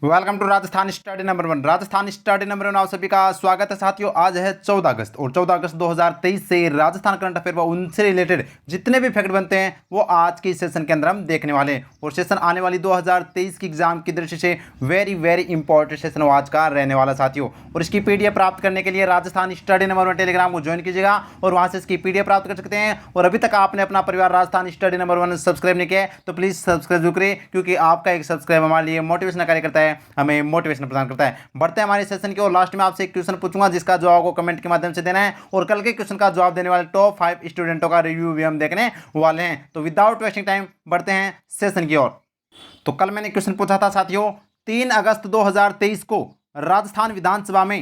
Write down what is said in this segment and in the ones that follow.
Welcome to Rajasthan study number 1। Rajasthan study number 1 आप सभी का स्वागत है साथियों। आज है 14 अगस्त और 14 अगस्त 2023 से राजस्थान करंट अफेयर व उनसे रिलेटेड जितने भी फैक्ट बनते हैं वो आज के सेशन के अंदर हम देखने वाले हैं। और सेशन आने वाली 2023 की एग्जाम की दृष्टि से वेरी इंपॉर्टेंट सेशन आज का रहने वाला साथियों। और इसकी पीडीएफ प्राप्त करने के लिए राजस्थान स्टडी नंबर 1 टेलीग्राम को ज्वाइन कीजिएगा और वहां से इसकी पीडीएफ प्राप्त कर सकते हैं। और अभी तक आपने अपना परिवार राजस्थान स्टडी नंबर 1 सब्सक्राइब नहीं किया है तो प्लीज सब्सक्राइब जरूर करें, क्योंकि आपका एक सब्सक्राइब हमारे लिए मोटिवेशन कार्य करता है, हमें मोटिवेशन प्रदान करता है। बढ़ते हैं हमारे सेशन की और लास्ट में आपसे एक क्वेश्चन पूछूंगा जिसका जवाब आपको कमेंट के माध्यम से देना है। और कल के क्वेश्चन का जवाब देने वाले टॉप 5 स्टूडेंटों का रिव्यू भी हम देखने वाले हैं। तो विदाउट वेस्टिंग टाइम बढ़ते हैं सेशन की ओर। तो कल मैंने क्वेश्चन पूछा था साथियों, 3 अगस्त 2023 को राजस्थान विधानसभा में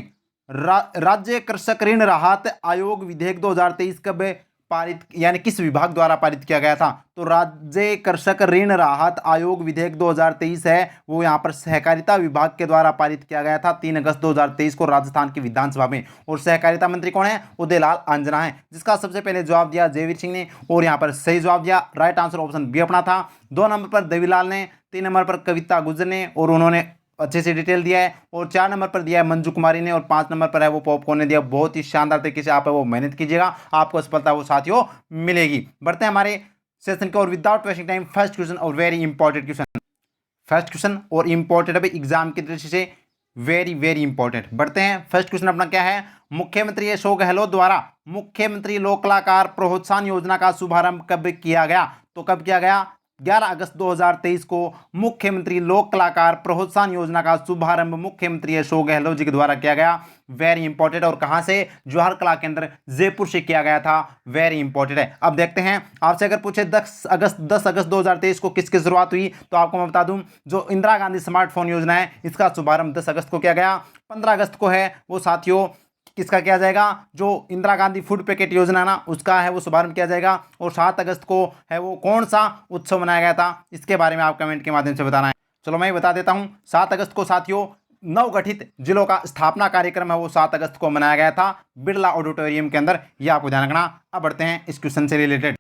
राज्य कृषक ऋण राहत आयोग विधेयक 2023 कब पारित यानी किस विभाग द्वारा पारित किया गया था? तो राज्य कृषक ऋण राहत आयोग विधेयक 2023 है वो यहाँ पर सहकारिता विभाग के द्वारा पारित किया गया था 3 अगस्त 2023 को राजस्थान की विधानसभा में। और सहकारिता मंत्री कौन है? उदयलाल आंजना है, जिसका सबसे पहले जवाब दिया जयवीर सिंह ने और यहाँ पर सही जवाब दिया। राइट आंसर ऑप्शन बी अपना था। 2 नंबर पर देवीलाल ने, 3 नंबर पर कविता गुजर ने और उन्होंने अच्छे से डिटेल दिया है। और 4 नंबर पर दिया है मंजू कुमारी ने और 5 नंबर पर है वो पॉपकॉर्न ने दिया। बहुत ही शानदार तरीके से आप है वो मेहनत कीजिएगा, आपको सफलता वो साथियों मिलेगी। बढ़ते हैं हमारे सेशन के और without wasting time first question और very important question. First question और इंपॉर्टेंट अभी एग्जाम की दृष्टि से वेरी इंपॉर्टेंट। बढ़ते हैं फर्स्ट क्वेश्चन अपना क्या है? मुख्यमंत्री अशोक गहलोत द्वारा मुख्यमंत्री लोक कलाकार प्रोत्साहन योजना का शुभारंभ कब किया गया? तो कब किया गया? 11 अगस्त 2023 को मुख्यमंत्री लोक कलाकार प्रोत्साहन योजना का शुभारंभ मुख्यमंत्री अशोक गहलोत जी के द्वारा किया गया। Very important. और कहां से? जवाहर कला केंद्र जयपुर से किया गया था। वेरी इंपॉर्टेंट है। अब देखते हैं आपसे अगर पूछे 10 अगस्त 2023 को किसकी शुरुआत हुई तो आपको मैं बता दूं, जो इंदिरा गांधी स्मार्टफोन योजना है इसका शुभारंभ 10 अगस्त को किया गया। 15 अगस्त को है वो साथियों किसका किया जाएगा? जो इंदिरा गांधी फूड पैकेट योजना ना उसका है वो शुभारंभ किया जाएगा। और 7 अगस्त को है वो कौन सा उत्सव मनाया गया था? इसके बारे में आप कमेंट के माध्यम से बताना है। चलो मैं बता देता हूं। 7 अगस्त को साथियों नवगठित जिलों का स्थापना कार्यक्रम है वो 7 अगस्त को मनाया गया था बिरला ऑडिटोरियम के अंदर, यह आपको ध्यान रखना। अब बढ़ते हैं इस क्वेश्चन से रिलेटेड।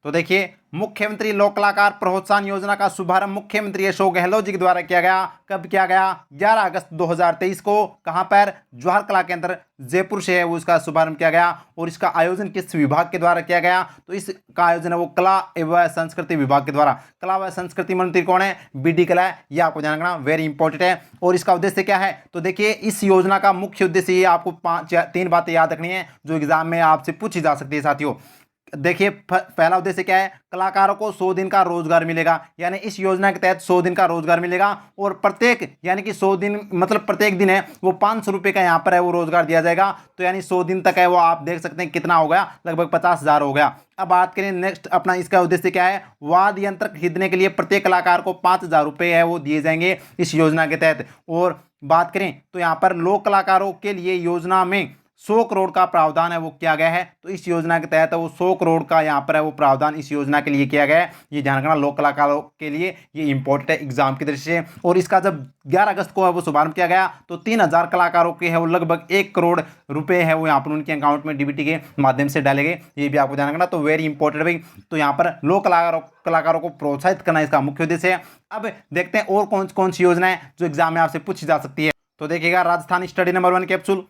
तो देखिए, मुख्यमंत्री लोक कलाकार प्रोत्साहन योजना का शुभारंभ मुख्यमंत्री अशोक गहलोत जी के द्वारा किया गया। कब किया गया? 11 अगस्त 2023 को। कहां पर? जवाहर कला केंद्र जयपुर से है वो इसका शुभारंभ किया गया। और इसका आयोजन किस विभाग के द्वारा किया गया? तो इसका आयोजन है वो कला एवं संस्कृति विभाग के द्वारा। कला व संस्कृति मंत्री कौन है? बी.डी. कला है, यह आपको ध्यान रखना। वेरी इंपॉर्टेंट है। और इसका उद्देश्य क्या है? तो देखिए, इस योजना का मुख्य उद्देश्य ये आपको 3 बातें याद रखनी है जो एग्जाम में आपसे पूछी जा सकती है साथियों। देखिए, पहला उद्देश्य क्या है? कलाकारों को 100 दिन का रोजगार मिलेगा, यानी इस योजना के तहत 100 दिन का रोजगार मिलेगा। और प्रत्येक यानी कि 100 दिन मतलब प्रत्येक दिन है वो 500 रुपये का यहाँ पर है वो रोजगार दिया जाएगा। तो यानी 100 दिन तक है वो आप देख सकते हैं कितना हो गया, लगभग 50,000 हो गया। अब बात करें नेक्स्ट अपना, इसका उद्देश्य क्या है? वाद्य यंत्र खरीदने के लिए प्रत्येक कलाकार को 5,000 रुपये है वो दिए जाएंगे इस योजना के तहत। और बात करें तो यहाँ पर लोक कलाकारों के लिए योजना में 100 करोड़ का प्रावधान है वो किया गया है। तो इस योजना के तहत वो 100 करोड़ का यहाँ पर है वो प्रावधान इस योजना के लिए किया गया है। ये ध्यान रखना, लोक कलाकारों के लिए ये इंपॉर्टेंट है एग्जाम की दृष्टि से। और इसका जब 11 अगस्त को है वो शुभारंभ किया गया तो 3000 कलाकारों के है वो लगभग 1 करोड़ रुपए है वो यहाँ पर उनके अकाउंट में डीबीटी के माध्यम से डाले गए, ये भी आपको ध्यान रखना। तो वेरी इंपॉर्टेंट भाई। तो यहाँ पर लोक कलाकारों को प्रोत्साहित करना इसका मुख्य उद्देश्य है। अब देखते हैं और कौन सी योजना है जो एग्जाम में आपसे पूछी जा सकती है। तो देखिएगा, राजस्थान स्टडी नंबर 1 कैप्सूल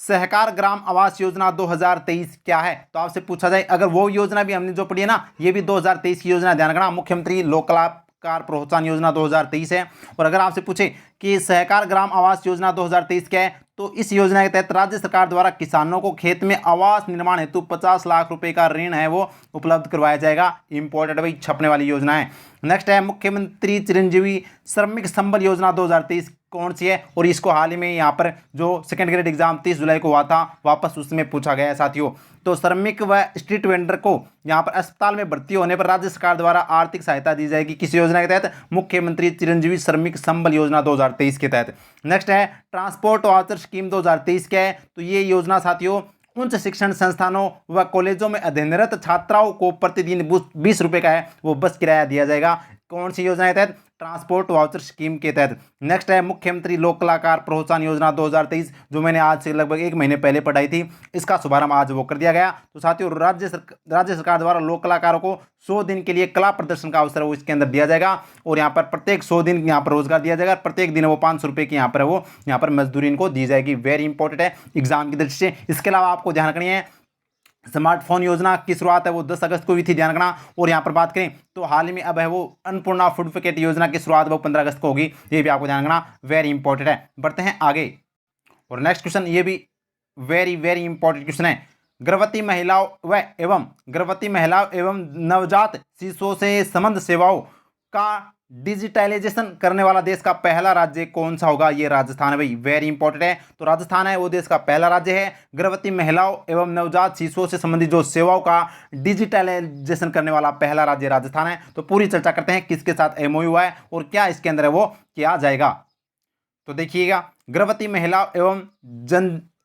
सहकार ग्राम आवास योजना 2023 क्या है? तो आपसे पूछा जाए, अगर वो योजना भी हमने जो पढ़ी है ना, ये भी 2023 की योजना, ध्यान रखना। मुख्यमंत्री लोक कलाकार प्रोत्साहन योजना 2023 है। और अगर आपसे पूछे कि सहकार ग्राम आवास योजना 2023 क्या है, तो इस योजना के तहत राज्य सरकार द्वारा किसानों को खेत में आवास निर्माण हेतु 50 लाख रुपए का ऋण है वो उपलब्ध करवाया जाएगा। इंपॉर्टेंट भाई, छपने वाली योजना है। नेक्स्ट है मुख्यमंत्री चिरंजीवी श्रमिक संबल योजना 2023 कौन सी है? और इसको हाल ही में यहाँ पर जो सेकंड ग्रेड एग्जाम 30 जुलाई को हुआ था वापस उसमें पूछा गया है साथियों। तो श्रमिक व स्ट्रीट वेंडर को यहाँ पर अस्पताल में भर्ती होने पर राज्य सरकार द्वारा आर्थिक सहायता दी जाएगी किस योजना के तहत? मुख्यमंत्री चिरंजीवी श्रमिक संबल योजना 2023 के तहत। नेक्स्ट है ट्रांसपोर्ट वाउचर स्कीम 2023 क्या है? तो ये योजना साथियों उच्च शिक्षण संस्थानों व कॉलेजों में अध्ययनरत छात्राओं को प्रतिदिन 20 रुपये का है वो बस किराया दिया जाएगा। कौन सी योजना के तहत? ट्रांसपोर्ट वाउचर स्कीम के तहत। नेक्स्ट है मुख्यमंत्री लोक कलाकार प्रोत्साहन योजना 2023, जो मैंने आज से लगभग 1 महीने पहले पढ़ाई थी। इसका शुभारंभ आज वो कर दिया गया। तो साथियों राज्य सरकार द्वारा लोक कलाकारों को 100 दिन के लिए कला प्रदर्शन का अवसर वो इसके अंदर दिया जाएगा और यहाँ पर प्रत्येक 100 दिन यहाँ पर रोजगार दिया जाएगा। प्रत्येक दिन वो 500 रुपये की यहाँ पर मजदूरी इनको दी जाएगी। वेरी इंपॉर्टेंट है एग्जाम की दृष्टि से। इसके अलावा आपको ध्यान रखनी है स्मार्टफोन योजना की शुरुआत है वो 10 अगस्त को हुई थी, ध्यान रखना। और यहाँ पर बात करें तो हाल ही में अब है वो अन्नपूर्णा फूड पैकेट योजना की शुरुआत वो 15 अगस्त को होगी, ये भी आपको ध्यान रखना। वेरी इंपॉर्टेंट है। बढ़ते हैं आगे और नेक्स्ट क्वेश्चन, ये भी वेरी वेरी इंपॉर्टेंट क्वेश्चन है। गर्भवती महिलाओं एवं नवजात शिशुओं से संबंध सेवाओं का डिजिटलाइजेशन करने वाला देश का पहला राज्य कौन सा होगा? ये राजस्थान है भाई। वेरी इंपॉर्टेंट है। तो राजस्थान है वो देश का पहला राज्य है। गर्भवती महिलाओं एवं नवजात शिशुओं से संबंधित जो सेवाओं का डिजिटलाइजेशन करने वाला पहला राज्य राजस्थान है। तो पूरी चर्चा करते हैं किसके साथ एमओयू है और क्या इसके अंदर है वो किया जाएगा। तो देखिएगा, गर्भवती महिलाओं एवं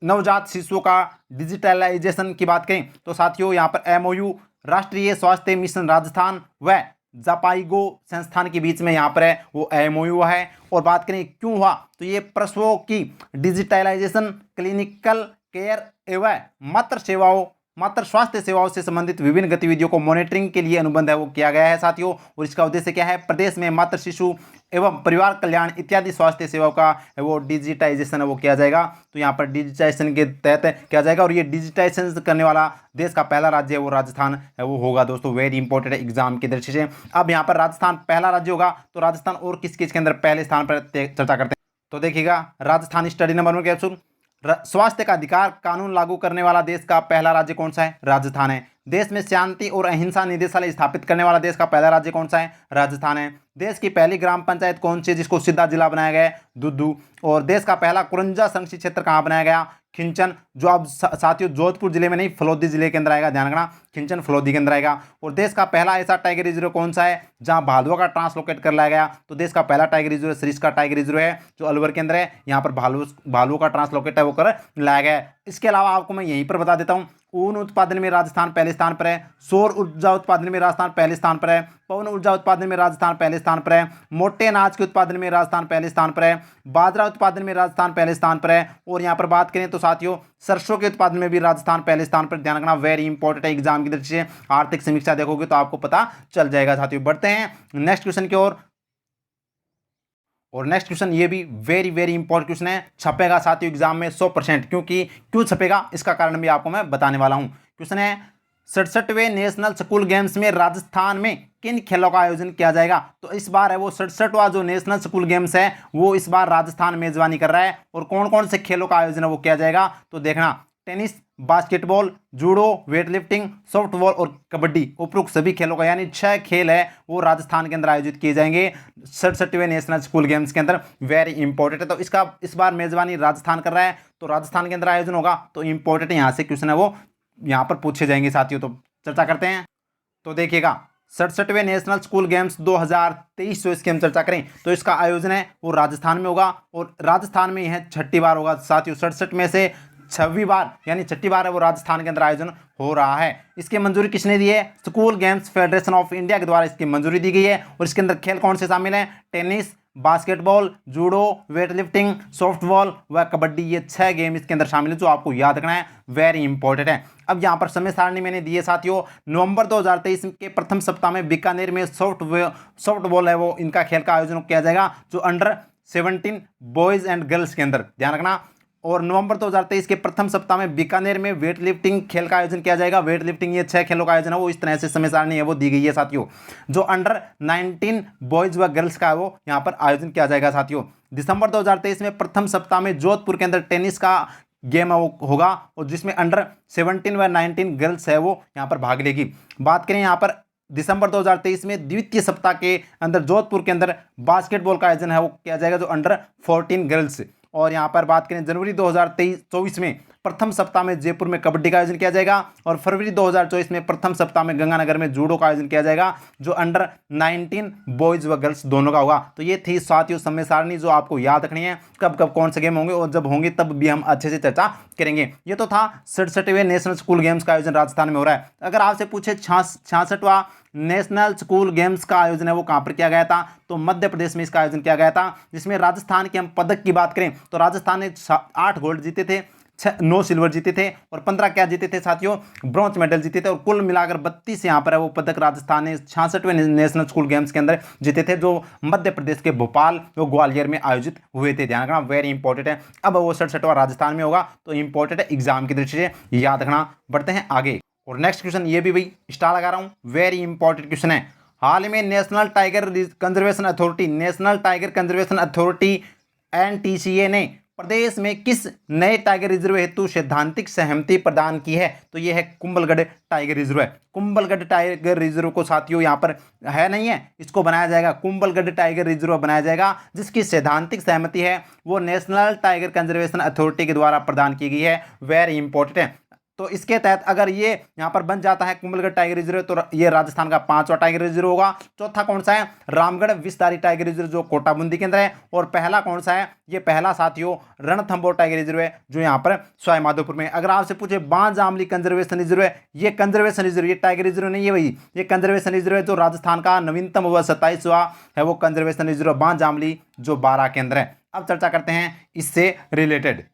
नवजात शिशुओं का डिजिटलाइजेशन की बात करें तो साथियों यहाँ पर एमओयू राष्ट्रीय स्वास्थ्य मिशन राजस्थान व जापाइगो संस्थान के बीच में यहाँ पर है वो एमओयू है। और बात करें क्यों हुआ तो ये प्रसवों की डिजिटलाइजेशन, क्लिनिकल केयर एवं मात्र स्वास्थ्य सेवाओं से संबंधित विभिन्न गतिविधियों को मॉनिटरिंग के लिए अनुबंध है वो किया गया है साथियों। और इसका उद्देश्य क्या है? प्रदेश में मातृ शिशु एवं परिवार कल्याण इत्यादि स्वास्थ्य सेवाओं का वो डिजिटाइजेशन है वो किया जाएगा। तो यहाँ पर डिजिटाइजेशन के तहत किया जाएगा और ये डिजिटाइजेशन करने वाला देश का पहला राज्य है वो राजस्थान है वो होगा दोस्तों। वेरी इंपॉर्टेंट है एग्जाम की दृष्टि से। अब यहाँ पर राजस्थान पहला राज्य होगा तो राजस्थान और किस किस के अंदर पहले स्थान पर चर्चा करते हैं। तो देखिएगा, राजस्थान स्टडी नंबर 1 कैप्सूल, स्वास्थ्य का अधिकार कानून लागू करने वाला देश का पहला राज्य कौन सा है? राजस्थान है। देश में शांति और अहिंसा निदेशालय स्थापित करने वाला देश का पहला राज्य कौन सा है? राजस्थान है। देश की पहली ग्राम पंचायत कौन सी है जिसको सीधा जिला बनाया गया है? दुद्दू। और देश का पहला कुरंजा संसदीय क्षेत्र कहाँ बनाया गया? खिंचन, जो अब साथियों जोधपुर जिले में नहीं फलोदी जिले के अंदर आएगा, ध्यान रखना, खिंचन फलोदी के अंदर आएगा। और देश का पहला ऐसा टाइगर रिजर्व कौन सा है जहां भालुआ का ट्रांसलोकेट कर लाया गया? तो देश का पहला tiger reserve Sariska tiger reserve है जो अलवर के अंदर है। यहाँ पर भालुओं का ट्रांसलोकेट है वो कर लाया गया है। इसके अलावा आपको मैं यहीं पर बता देता हूँ, ऊन उत्पादन में राजस्थान पहले स्थान पर है। सौर ऊर्जा उत्पादन में राजस्थान पहले स्थान पर है। पवन ऊर्जा उत्पादन में राजस्थान पहले स्थान पर है। मोटे अनाज के उत्पादन में राजस्थान पहले स्थान पर है। बाजरा उत्पादन में राजस्थान पहले स्थान पर है। और यहाँ पर बात करें तो साथियों सरसों के उत्पादन में भी राजस्थान पहले स्थान पर। ध्यान रखना, वेरी इंपॉर्टेंट है एग्जाम की दृष्टि से। आर्थिक समीक्षा देखोगे तो आपको पता चल जाएगा साथियों। बढ़ते हैं नेक्स्ट क्वेश्चन की ओर। और नेक्स्ट क्वेश्चन ये भी वेरी वेरी इंपॉर्टेंट क्वेश्चन है, छपेगा साथियों एग्जाम में 100%। क्योंकि क्यों छपेगा इसका कारण भी आपको मैं बताने वाला हूं। क्वेश्चन है 67वें नेशनल स्कूल गेम्स में राजस्थान में किन खेलों का आयोजन किया जाएगा? तो इस बार है वो 67वां जो नेशनल स्कूल गेम्स है वो इस बार राजस्थान मेजबानी कर रहा है। और कौन कौन से खेलों का आयोजन है वो किया जाएगा? तो देखना, tennis, basketball, judo, weight lifting, softball और कबड्डी, उपरोक्त सभी खेलों का यानी 6 खेल है वो राजस्थान के अंदर आयोजित किए जाएंगे 67वें नेशनल स्कूल गेम्स के अंदर। वेरी इंपॉर्टेंट है। तो इसका इस बार मेजबानी राजस्थान कर रहा है तो राजस्थान के अंदर आयोजन होगा। तो इंपॉर्टेंट यहाँ से क्वेश्चन है वो यहाँ पर पूछे जाएंगे साथियों। तो चर्चा करते हैं। तो देखिएगा, 67वें नेशनल स्कूल गेम्स 2023 जो इसकी हम चर्चा करें तो इसका आयोजन है वो राजस्थान में होगा। और राजस्थान में यह 6ठी बार होगा साथियों। 67 में से 6वीं बार यानी 6ठी बार है वो राजस्थान के अंदर आयोजन हो रहा है। इसकी मंजूरी किसने दी है? School games federation of India के द्वारा इसकी मंजूरी दी गई है। और इसके अंदर खेल कौन से शामिल हैं? Tennis, basketball, judo, weight lifting, softball व कबड्डी, ये 6 गेम इसके अंदर शामिल है जो आपको याद रखना है। वेरी इंपॉर्टेंट है। अब यहाँ पर समय सारणी मैंने दी है साथियों। नवंबर 2023 के प्रथम सप्ताह में बीकानेर में सॉफ्टबॉल है वो इनका खेल का आयोजन किया जाएगा जो अंडर 17 बॉयज एंड गर्ल्स के अंदर, ध्यान रखना। और नवंबर 2023 के प्रथम सप्ताह में बीकानेर में वेट लिफ्टिंग खेल का आयोजन किया जाएगा। वेट लिफ्टिंग ये 6 खेलों का आयोजन है वो इस तरह से समय सारणी है वो दी गई है साथियों। जो अंडर 19 बॉयज व गर्ल्स का है वो यहाँ पर आयोजन किया जाएगा साथियों। दिसंबर 2023 में प्रथम सप्ताह में जोधपुर के अंदर टेनिस का गेम है वो होगा और जिसमें अंडर 17 व 19 गर्ल्स है वो यहाँ पर भाग लेगी। बात करें यहाँ पर दिसंबर 2023 में द्वितीय सप्ताह के अंदर जोधपुर के अंदर बास्केटबॉल का आयोजन है वो किया जाएगा जो अंडर 14 गर्ल्स। और यहाँ पर बात करें जनवरी 2024 में प्रथम सप्ताह में जयपुर में कबड्डी का आयोजन किया जाएगा और फरवरी 2024 में प्रथम सप्ताह में गंगानगर में जूडो का आयोजन किया जाएगा, जो अंडर 19 बॉयज़ व गर्ल्स दोनों का होगा। तो ये थी साथियों समय सारणी जो आपको याद रखनी है, कब कब कौन से गेम होंगे और जब होंगे तब भी हम अच्छे से चर्चा करेंगे। ये तो था 67वें नेशनल स्कूल गेम्स का आयोजन राजस्थान में हो रहा है। अगर आपसे पूछे 66वां नेशनल स्कूल गेम्स का आयोजन है वो कहां पर किया गया था, तो मध्य प्रदेश में इसका आयोजन किया गया था, जिसमें राजस्थान के हम पदक की बात करें तो राजस्थान ने 8 गोल्ड जीते थे, 9 सिल्वर जीते थे और 15 क्या जीते थे साथियों, ब्रॉन्ज मेडल जीते थे। और कुल मिलाकर 32 यहाँ पर है वो पदक राजस्थान ने 66वें नेशनल स्कूल गेम्स के अंदर जीते थे, जो मध्य प्रदेश के भोपाल व ग्वालियर में आयोजित हुए थे। ध्यान रखना, वेरी इंपॉर्टेंट है। अब वो 67वां राजस्थान में होगा तो इंपॉर्टेंट है, एग्जाम की दृष्टि से याद रखना। बढ़ते हैं आगे और नेक्स्ट क्वेश्चन, ये भी भाई स्टार लगा रहा हूँ, वेरी इंपॉर्टेंट क्वेश्चन है। हाल ही में national tiger conservation authority NTCA ने प्रदेश में किस नए टाइगर रिजर्व हेतु सैद्धांतिक सहमति प्रदान की है, तो यह है कुंभलगढ़ टाइगर रिजर्व है। कुंभलगढ़ टाइगर रिजर्व को साथियों यहाँ पर है नहीं है, इसको बनाया जाएगा, कुंभलगढ़ टाइगर रिजर्व बनाया जाएगा, जिसकी सैद्धांतिक सहमति है वो नेशनल टाइगर कंजर्वेशन अथॉरिटी के द्वारा प्रदान की गई है। वेरी इंपॉर्टेंट है। तो इसके तहत अगर ये यहाँ पर बन जाता है कुंभलगढ़ टाइगर रिजर्व, तो ये राजस्थान का 5वां टाइगर रिजर्व होगा। चौथा कौन सा है, रामगढ़ विस्तारी टाइगर रिजर्व जो कोटा बूंदी के अंदर है। और पहला कौन सा है, ये पहला साथियों रणथंभौर टाइगर रिजर्व है जो यहाँ पर सवाई माधोपुर में। अगर आपसे पूछे बांज आमली कंजर्वेशन रिजर्व है, ये कंजर्वेशन रिजर्व, ये टाइगर रिजर्व नहीं है भाई, ये कंजर्वेशन रिजर्व है जो राजस्थान का नवीनतम व 27वां है वो कंजर्वेशन रिजर्व बांज आमली जो 12 के अंदर है। अब चर्चा करते हैं इससे रिलेटेड।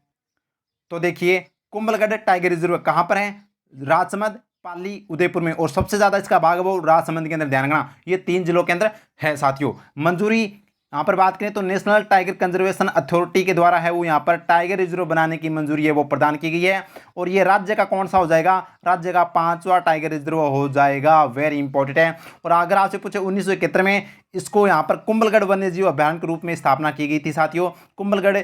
तो देखिए कुंभलगढ़ टाइगर रिजर्व कहां पर है, राजसमंद, पाली, उदयपुर में, और सबसे ज्यादा इसका भाग वो राजसमंद के अंदर। ध्यान रखना, ये 3 जिलों के अंदर है साथियों। मंजूरी यहाँ पर बात करें तो नेशनल टाइगर कंजर्वेशन अथॉरिटी के द्वारा है वो यहाँ पर टाइगर रिजर्व बनाने की मंजूरी है वो प्रदान की गई है। और ये राज्य का कौन सा हो जाएगा, राज्य का 5वां टाइगर रिजर्व हो जाएगा। वेरी इंपॉर्टेंट है। और अगर आपसे पूछे 1971 में इसको यहाँ पर कुंभलगढ़ वन्यजीव अभ्यारण्य के रूप में स्थापना की गई थी साथियों। कुंभलगढ़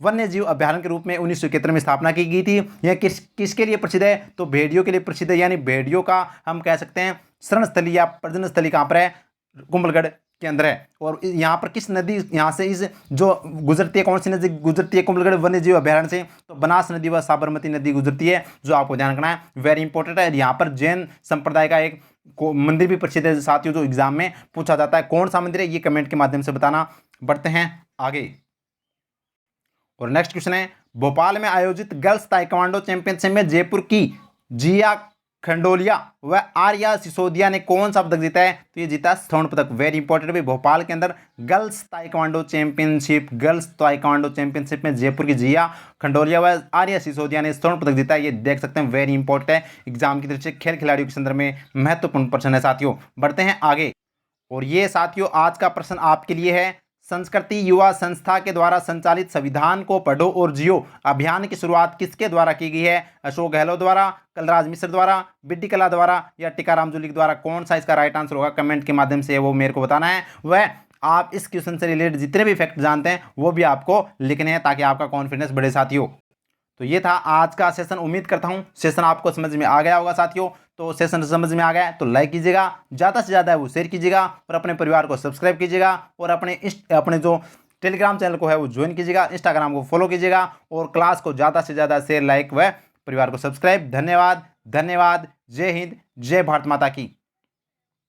वन्य जीव अभ्यारण्य के रूप में 1971 में स्थापना की गई थी। यह किसके लिए प्रसिद्ध है, तो भेड़ियों के लिए प्रसिद्ध है, यानी भेड़ियों का हम कह सकते हैं शरण स्थली या प्रजनन स्थली कहाँ पर है, कुंभलगढ़ के अंदर है। और यहाँ पर किस नदी यहाँ से इस जो गुजरती है, कौन सी नदी गुजरती है कुंभलगढ़ वन्य जीव अभ्यारण्य से, तो बनास नदी व साबरमती नदी गुजरती है, जो आपको ध्यान रखना है। वेरी इंपॉर्टेंट है। यहाँ पर जैन संप्रदाय का एक मंदिर भी प्रसिद्ध है साथियों, जो एग्जाम में पूछा जाता है। कौन सा मंदिर है ये कमेंट के माध्यम से बताना। बढ़ते हैं आगे और नेक्स्ट क्वेश्चन है, भोपाल में आयोजित गर्ल्स ताइक्वांडो चैंपियनशिप में जयपुर की जिया खंडोलिया व आर्या सिसोदिया ने कौन सा पदक जीता है, तो ये जीता स्वर्ण पदक। वेरी इंपॉर्टेंट है, भोपाल के अंदर गर्ल्स ताइक्वांडो चैंपियनशिप में जयपुर की जिया खंडोलिया व आर्या सिसोदिया ने स्वर्ण पदक जीता है। ये देख सकते हैं, वेरी इंपॉर्टेंट है, एग्जाम की दृष्टि से खेल खिलाड़ियों के संदर्भ में महत्वपूर्ण प्रश्न है साथियों। बढ़ते हैं आगे और ये साथियों आज का प्रश्न आपके लिए है, संस्कृति युवा संस्था के द्वारा संचालित संविधान को पढ़ो और जियो अभियान की शुरुआत किसके द्वारा की गई है, अशोक गहलोत द्वारा, कलराज मिश्र द्वारा, बिड्डी कला द्वारा या टीकाराम जूली द्वारा। कौन सा इसका राइट आंसर होगा कमेंट के माध्यम से वो मेरे को बताना है। वह आप इस क्वेश्चन से रिलेटेड जितने भी फैक्ट जानते हैं वो भी आपको लिखने हैं ताकि आपका कॉन्फिडेंस बढ़े साथियों। तो ये था आज का सेशन। उम्मीद करता हूँ सेशन आपको समझ में आ गया होगा साथियों। तो सेशन समझ में आ गया है तो लाइक कीजिएगा, ज़्यादा से ज़्यादा वो शेयर कीजिएगा और अपने परिवार को सब्सक्राइब कीजिएगा और अपने जो टेलीग्राम चैनल को है वो ज्वाइन कीजिएगा, इंस्टाग्राम को फॉलो कीजिएगा और क्लास को ज़्यादा से ज़्यादा शेयर, लाइक व परिवार को सब्सक्राइब। धन्यवाद धन्यवाद। जय हिंद, जय भारत माता की।